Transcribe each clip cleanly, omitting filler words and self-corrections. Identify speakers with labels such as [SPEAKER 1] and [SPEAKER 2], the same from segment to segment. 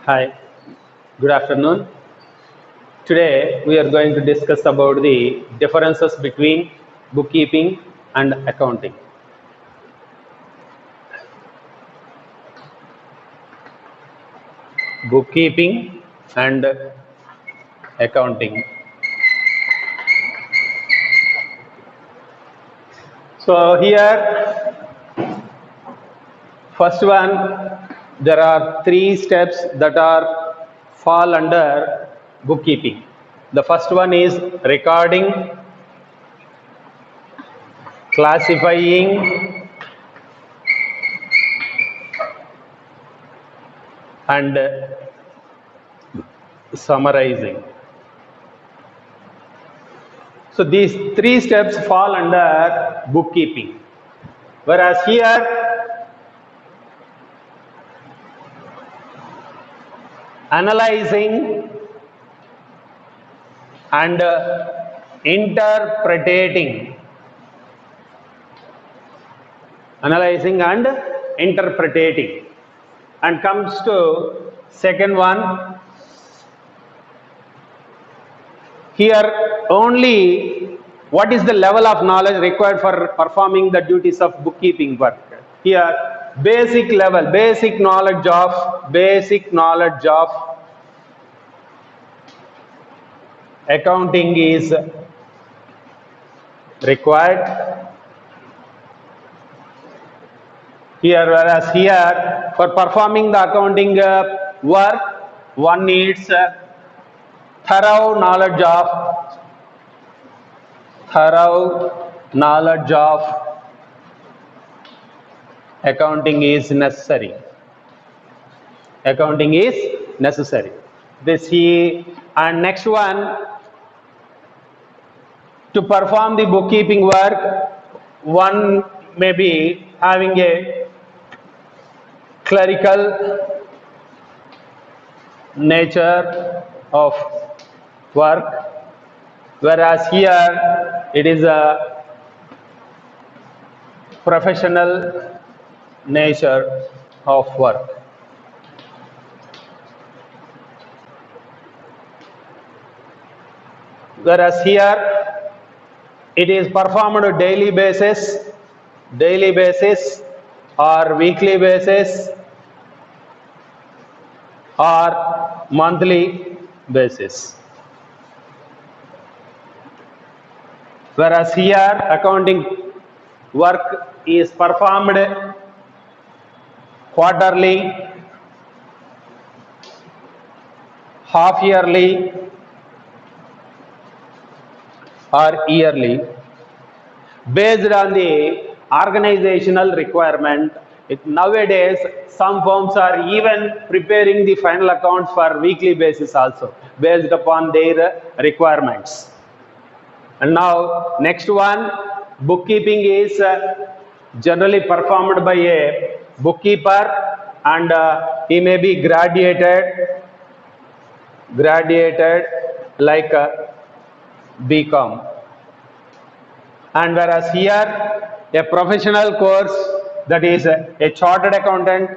[SPEAKER 1] Hi, good afternoon. Today we are going to discuss about the differences between bookkeeping and accounting. Bookkeeping and accounting. So here, first one, there are three steps that are fall under bookkeeping. The first one is recording, classifying, and summarizing. So these three steps fall under bookkeeping. Whereas here, analyzing and interpreting, analyzing and interpreting, and comes to second one. Here only what is the level of knowledge required for performing the duties of bookkeeping work. Here basic level, basic knowledge of accounting is required. Here, whereas here for performing the accounting work, one needs thorough knowledge of accounting is necessary. Accounting is necessary. This he and next one, to perform the bookkeeping work, one may be having a clerical nature of work, whereas here it is a professional nature of work. Whereas here it is performed on a daily basis or weekly basis or monthly basis. Whereas here accounting work is performed quarterly, half yearly or yearly, based on the organizational requirement. Nowadays some firms are even preparing the final accounts for weekly basis also, based upon their requirements. And now next one, bookkeeping is generally performed by a bookkeeper, and he may be graduated like BCom. And whereas here a professional course, that is a chartered accountant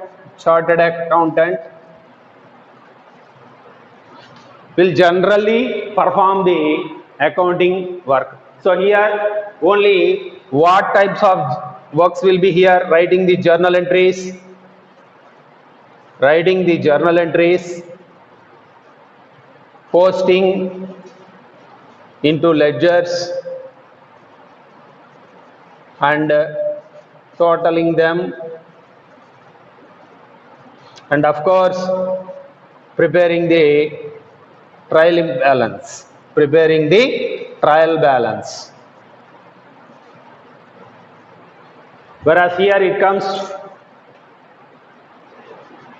[SPEAKER 1] will generally perform the accounting work. So here only what types of works will be here: writing the journal entries, posting into ledgers and totaling them, and of course preparing the trial balance. Whereas here it comes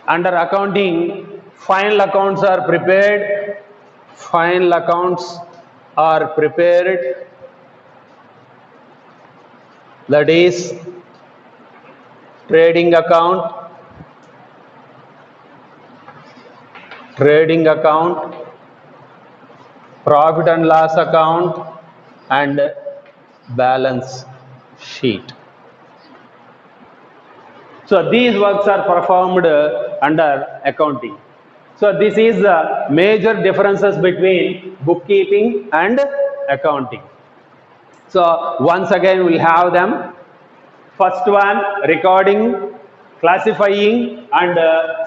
[SPEAKER 1] under accounting, final accounts are prepared, that is trading account, profit and loss account, and balance sheet. So these works are performed under accounting. So this is the major differences between bookkeeping and accounting. So once again we'll have them. First one, recording, classifying and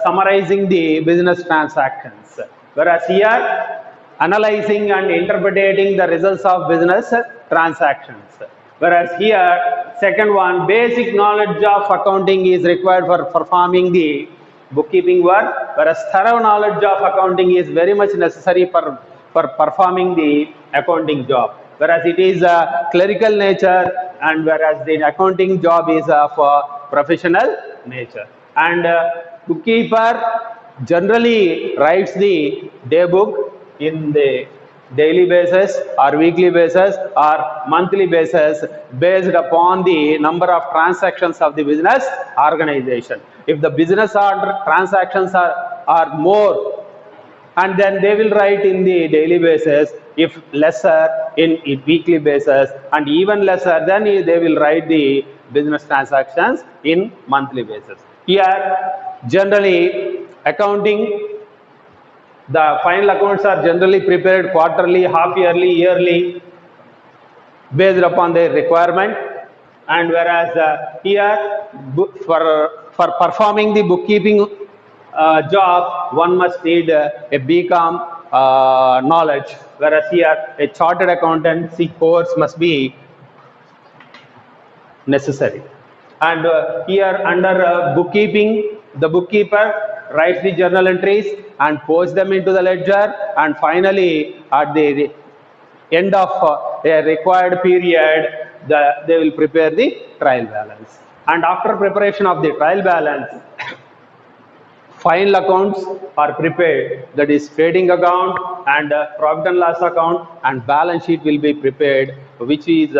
[SPEAKER 1] summarizing the business transactions. Whereas here, analyzing and interpreting the results of business transactions. Whereas here, second one, basic knowledge of accounting is required for performing the bookkeeping work, whereas thorough knowledge of accounting is very much necessary for performing the accounting job. Whereas it is a clerical nature and whereas the accounting job is of a professional nature. And bookkeeper generally writes the day book in the daily basis or weekly basis or monthly basis based upon the number of transactions of the business organization. If the business transactions are more, and then they will write in the daily basis, if lesser in weekly basis, and even lesser then they will write the business transactions in monthly basis. Here generally accounting, the final accounts are generally prepared quarterly, half yearly, yearly based upon their requirement. And whereas here for performing the bookkeeping job, one must need a BCom knowledge, whereas here a chartered accountancy course must be necessary. And here under bookkeeping, the bookkeeper writes the journal entries and posts them into the ledger, and finally at the end of a required period, they will prepare the trial balance. And after preparation of the trial balance, final accounts are prepared, that is trading account and profit and loss account, and balance sheet will be prepared, which is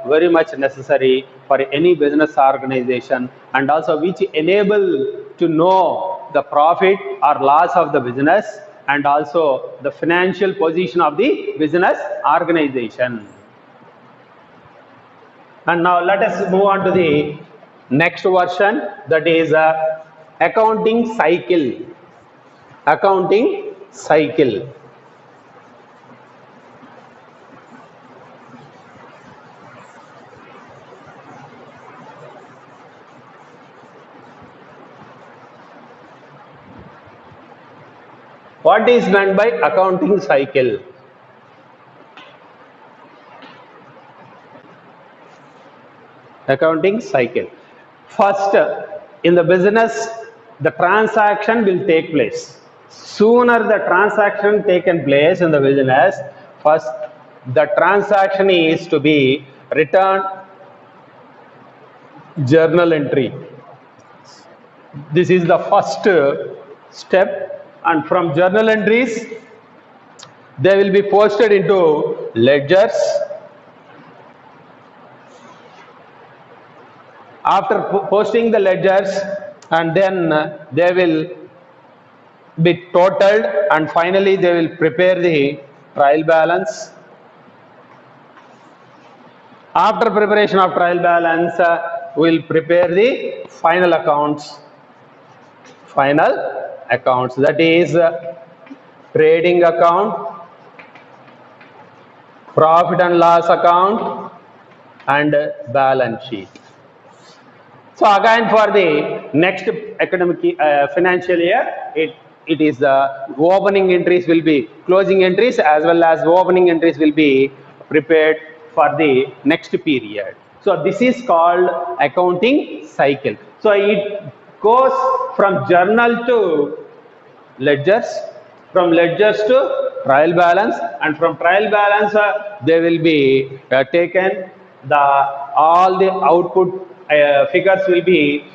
[SPEAKER 1] very much necessary for any business organization, and also which enable to know the profit or loss of the business and also the financial position of the business organization. And now let us move on to the next version, that is accounting cycle. Accounting cycle. What is meant by accounting cycle? Accounting cycle. First, in the business, the transaction will take place. Sooner the transaction taken place in the business, first the transaction is to be returned journal entry. This is the first step, and from journal entries they will be posted into ledgers. After posting the ledgers, and then they will be totaled, and finally they will prepare the trial balance. After preparation of trial balance, we will prepare the final accounts. Final accounts, that is trading account, profit and loss account, and balance sheet. So again, for the next academic financial year, it is the opening entries will be closing entries, as well as opening entries will be prepared for the next period. So this is called accounting cycle. So it goes from journal to ledgers, from ledgers to trial balance, and from trial balance they will be taken, all the output figures will be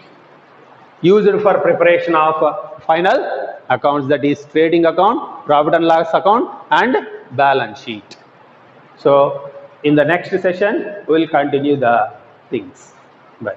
[SPEAKER 1] used for preparation of final accounts, that is trading account, profit and loss account, and balance sheet. So in the next session we will continue the things. Bye.